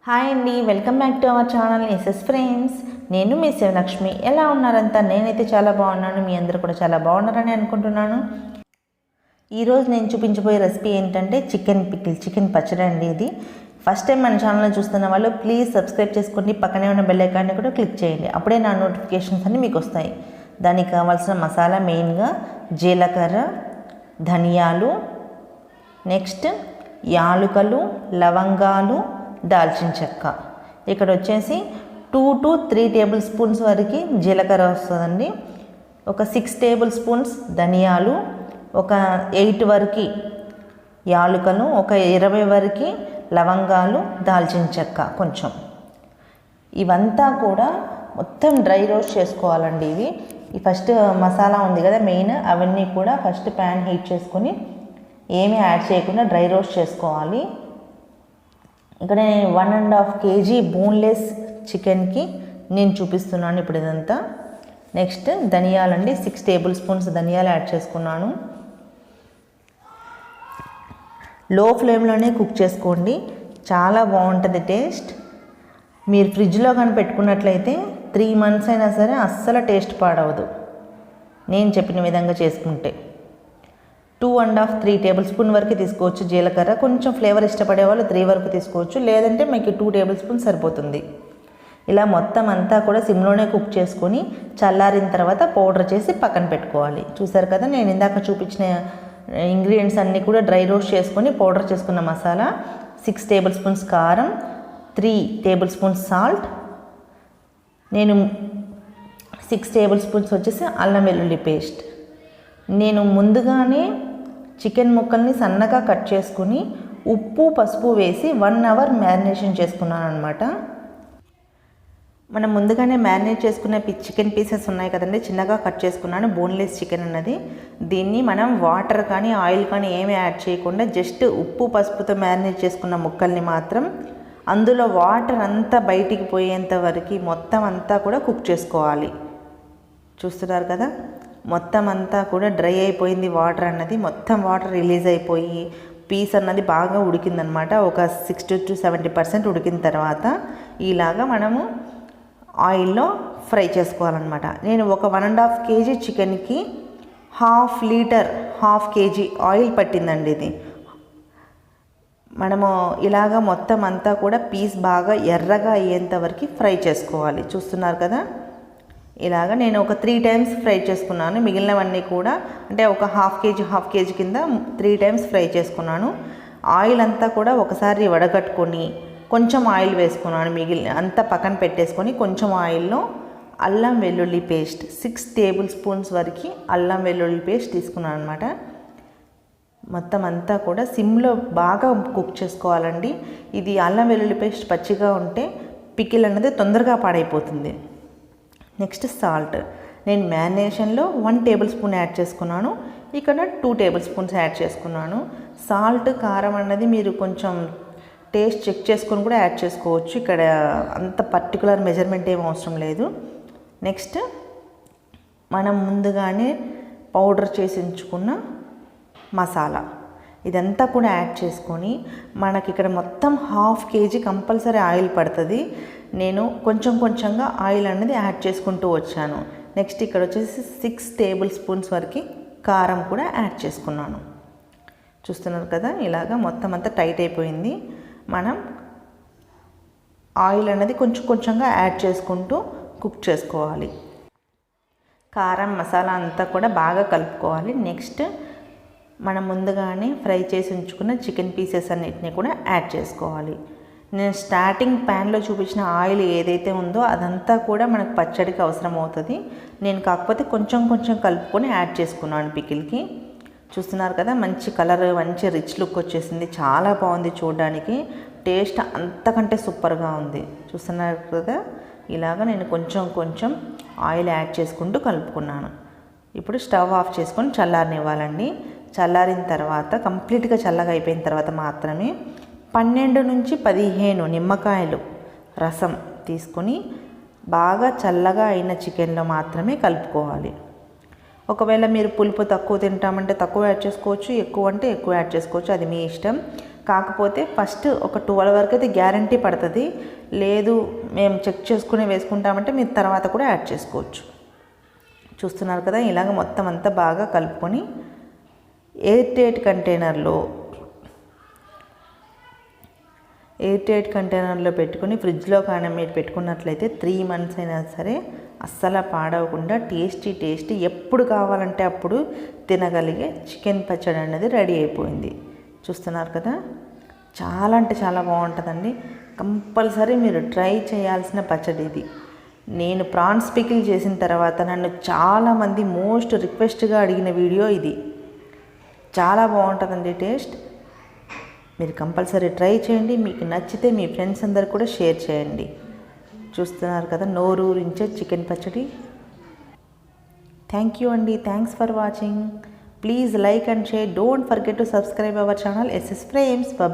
Hi అండి, welcome back to our channel SS friends. నేను మీ శివలక్ష్మి. ఎలా ఉన్నారంతా? నేనైతే చాలా బాగున్నాను. మీ అందరూ కూడా చాలా బాగున్నారని అనుకుంటున్నాను. ఈరోజు నేను చూపించబోయే రెసిపీ ఏంటంటే చికెన్ పికిల్, చికెన్ పచ్చడి అండి. ఇది ఫస్ట్ టైం మన ఛానల్లో చూస్తున్న వాళ్ళు ప్లీజ్ సబ్స్క్రైబ్ చేసుకోండి. పక్కనే ఉన్న బెల్ ఐకాన్ని కూడా క్లిక్ చేయండి. అప్పుడే నా నోటిఫికేషన్స్ అన్నీ మీకు వస్తాయి. దానికి కావాల్సిన మసాలా మెయిన్గా జీలకర్ర, ధనియాలు, నెక్స్ట్ యాలుకలు, లవంగాలు, దాల్చిన చెక్క. ఇక్కడ వచ్చేసి 2 to 3 టేబుల్ స్పూన్స్ వరకు జీలకర్ర వస్తుందండి. ఒక 6 టేబుల్ స్పూన్స్ ధనియాలు, ఒక 8 వరకు యాలుకలు, ఒక 20 వరకు లవంగాలు, దాల్చిన చెక్క కొంచెం. ఇవంతా కూడా మొత్తం డ్రై రోస్ట్ చేసుకోవాలండి. ఈ ఫస్ట్ మసాలా ఉంది కదా మెయిన్, అవన్నీ కూడా ఫస్ట్ ప్యాన్ హీట్ చేసుకొని ఏమీ యాడ్ చేయకుండా డ్రై రోస్ట్ చేసుకోవాలి. ఇక్కడ నేను 1.5 kg బోన్లెస్ చికెన్కి నేను చూపిస్తున్నాను ఇప్పుడు ఇదంతా. నెక్స్ట్ ధనియాలండి, 6 టేబుల్ స్పూన్స్ ధనియాలు యాడ్ చేసుకున్నాను. లో ఫ్లేమ్లోనే కుక్ చేసుకోండి, చాలా బాగుంటుంది టేస్ట్. మీరు ఫ్రిడ్జ్లో కానీ పెట్టుకున్నట్లయితే 3 months అయినా సరే అస్సలు టేస్ట్ పాడవదు నేను చెప్పిన విధంగా చేసుకుంటే. 2.5-3 టేబుల్ స్పూన్ వరకు తీసుకోవచ్చు జీలకర్ర. కొంచెం ఫ్లేవర్ ఇష్టపడే వాళ్ళు 3 వరకు తీసుకోవచ్చు, లేదంటే మీకు 2 టేబుల్ స్పూన్ సరిపోతుంది. ఇలా మొత్తం అంతా కూడా సిమ్లోనే కుక్ చేసుకొని చల్లారిన తర్వాత పౌడర్ చేసి పక్కన పెట్టుకోవాలి. చూసారు కదా, నేను ఇందాక చూపించిన ఇంగ్రీడియంట్స్ అన్నీ కూడా డ్రై రోస్ట్ చేసుకొని పౌడర్ చేసుకున్న మసాలా, 6 టేబుల్ స్పూన్స్ కారం, 3 టేబుల్ స్పూన్స్ సాల్ట్, నేను 6 టేబుల్ స్పూన్స్ వచ్చేసి అల్లం వెల్లుల్లి పేస్ట్. నేను ముందుగానే చికెన్ ముక్కల్ని సన్నగా కట్ చేసుకుని ఉప్పు పసుపు వేసి 1 hour మ్యారినేషన్ చేసుకున్నాను అనమాట. మనం ముందుగానే మ్యారినేట్ చేసుకున్న చికెన్ పీసెస్ ఉన్నాయి కదండి, చిన్నగా కట్ చేసుకున్నాను. బోన్లెస్ చికెన్ అన్నది. దీన్ని మనం వాటర్ కానీ ఆయిల్ కానీ ఏమీ యాడ్ చేయకుండా జస్ట్ ఉప్పు పసుపుతో మ్యారినేట్ చేసుకున్న ముక్కల్ని మాత్రం అందులో వాటర్ అంతా బయటికి పోయేంత వరకు మొత్తం అంతా కూడా కుక్ చేసుకోవాలి. చూస్తున్నారు కదా, మొత్తం అంతా కూడా డ్రై అయిపోయింది. వాటర్ అన్నది మొత్తం వాటర్ రిలీజ్ అయిపోయి పీస్ అన్నది బాగా ఉడికిందనమాట. ఒక 60 to 70% ఉడికిన తర్వాత ఇలాగా మనము ఆయిల్లో ఫ్రై చేసుకోవాలన్నమాట. నేను ఒక 1.5 kg చికెన్కి 1/2 kg ఆయిల్ పట్టిందండి. ఇది మనము ఇలాగా మొత్తం అంతా కూడా పీస్ బాగా ఎర్రగా అయ్యేంత వరకు ఫ్రై చేసుకోవాలి. చూస్తున్నారు కదా, ఇలాగా నేను ఒక 3 times ఫ్రై చేసుకున్నాను. మిగిలినవన్నీ కూడా అంటే ఒక 1/2 kg కింద 3 times ఫ్రై చేసుకున్నాను. ఆయిల్ అంతా కూడా ఒకసారి వడగట్టుకొని కొంచెం ఆయిల్ వేసుకున్నాను. మిగిలిన అంతా పక్కన పెట్టేసుకొని కొంచెం ఆయిల్లో అల్లం వెల్లుల్లి పేస్ట్ 6 టేబుల్ స్పూన్స్ వరకు అల్లం వెల్లుల్లి పేస్ట్ తీసుకున్నాను అనమాట. మొత్తం అంతా కూడా సిమ్లో బాగా కుక్ చేసుకోవాలండి. ఇది అల్లం వెల్లుల్లి పేస్ట్ పచ్చిగా ఉంటే పికిల్ అన్నది తొందరగా పాడైపోతుంది. నెక్స్ట్ సాల్ట్, నేను మ్యారినేషన్లో 1 టేబుల్ స్పూన్ యాడ్ చేసుకున్నాను. ఇక్కడ 2 టేబుల్ స్పూన్స్ యాడ్ చేసుకున్నాను. సాల్ట్ కారం అన్నది మీరు కొంచెం టేస్ట్ చెక్ చేసుకొని కూడా యాడ్ చేసుకోవచ్చు. ఇక్కడ అంత పర్టికులర్ మెజర్మెంట్ ఏం అవసరం లేదు. నెక్స్ట్ మనం ముందుగానే పౌడర్ చేసి ఉంచుకున్న మసాలా ఇదంతా కూడా యాడ్ చేసుకొని మనకి ఇక్కడ మొత్తం 1/2 kg కంపల్సరీ ఆయిల్ పడుతుంది. నేను కొంచెం కొంచెంగా ఆయిల్ అనేది యాడ్ చేసుకుంటూ వచ్చాను. నెక్స్ట్ ఇక్కడ వచ్చేసి 6 టేబుల్ స్పూన్స్ వరకు కారం కూడా యాడ్ చేసుకున్నాను. చూస్తున్నారు కదా, ఇలాగా మొత్తం అంతా టైట్ అయిపోయింది. మనం ఆయిల్ అనేది కొంచెం కొంచెంగా యాడ్ చేసుకుంటూ కుక్ చేసుకోవాలి. కారం మసాలా అంతా కూడా బాగా కలుపుకోవాలి. నెక్స్ట్ మనం ముందుగానే ఫ్రై చేసి ఉంచుకున్న చికెన్ పీసెస్ అన్నిటిని కూడా యాడ్ చేసుకోవాలి. నేను స్టార్టింగ్ ప్యాన్లో చూపించిన ఆయిల్ ఏదైతే ఉందో అదంతా కూడా మనకు పచ్చడికి అవసరం అవుతుంది. నేను కాకపోతే కొంచెం కొంచెం కలుపుకొని యాడ్ చేసుకున్నాను పికిల్కి. చూస్తున్నారు కదా, మంచి కలర్, మంచి రిచ్ లుక్ వచ్చేసింది. చాలా బాగుంది చూడడానికి. టేస్ట్ అంతకంటే సూపర్గా ఉంది. చూస్తున్నారు కదా, ఇలాగా నేను కొంచెం కొంచెం ఆయిల్ యాడ్ చేసుకుంటూ కలుపుకున్నాను. ఇప్పుడు స్టవ్ ఆఫ్ చేసుకొని చల్లారనివ్వాలండి. చల్లారిన తర్వాత కంప్లీట్గా చల్లగా అయిపోయిన తర్వాత మాత్రమే 12 నుంచి 15 నిమ్మకాయలు రసం తీసుకొని బాగా చల్లగా అయిన చికెన్లో మాత్రమే కలుపుకోవాలి. ఒకవేళ మీరు పులుపు తక్కువ తింటామంటే తక్కువ యాడ్ చేసుకోవచ్చు, ఎక్కువ అంటే ఎక్కువ యాడ్ చేసుకోవచ్చు, అది మీ ఇష్టం. కాకపోతే ఫస్ట్ ఒక 12 వరకు అయితే గ్యారంటీ పడుతుంది. లేదు మేము చెక్ చేసుకుని వేసుకుంటామంటే మీరు తర్వాత కూడా యాడ్ చేసుకోవచ్చు. చూస్తున్నారు కదా, ఇలాగ మొత్తం అంతా బాగా కలుపుకొని ఎయిర్ టైట్ కంటైనర్లో పెట్టుకుని ఫ్రిడ్జ్లో కానీ మీరు పెట్టుకున్నట్లయితే 3 months అయినా సరే అస్సలు పాడవకుండా టేస్టీ ఎప్పుడు కావాలంటే అప్పుడు తినగలిగే చికెన్ పచ్చడి అనేది రెడీ అయిపోయింది. చూస్తున్నారు కదా, చాలా అంటే చాలా బాగుంటుందండి. కంపల్సరీ మీరు ట్రై చేయాల్సిన పచ్చడి ఇది. నేను ప్రాన్స్ పికిల్ చేసిన తర్వాత నన్ను చాలామంది మోస్ట్ రిక్వెస్ట్గా అడిగిన వీడియో ఇది. చాలా బాగుంటుందండి టేస్ట్. మీరు కంపల్సరీ ట్రై చేయండి. మీకు నచ్చితే మీ ఫ్రెండ్స్ అందరు కూడా షేర్ చేయండి. చూస్తున్నారు కదా, నోరూరించే చికెన్ పచ్చడి. థ్యాంక్ యూ అండి. Thanks for watching. Please like and share. Don't forget to subscribe our channel SS Frames. Bye.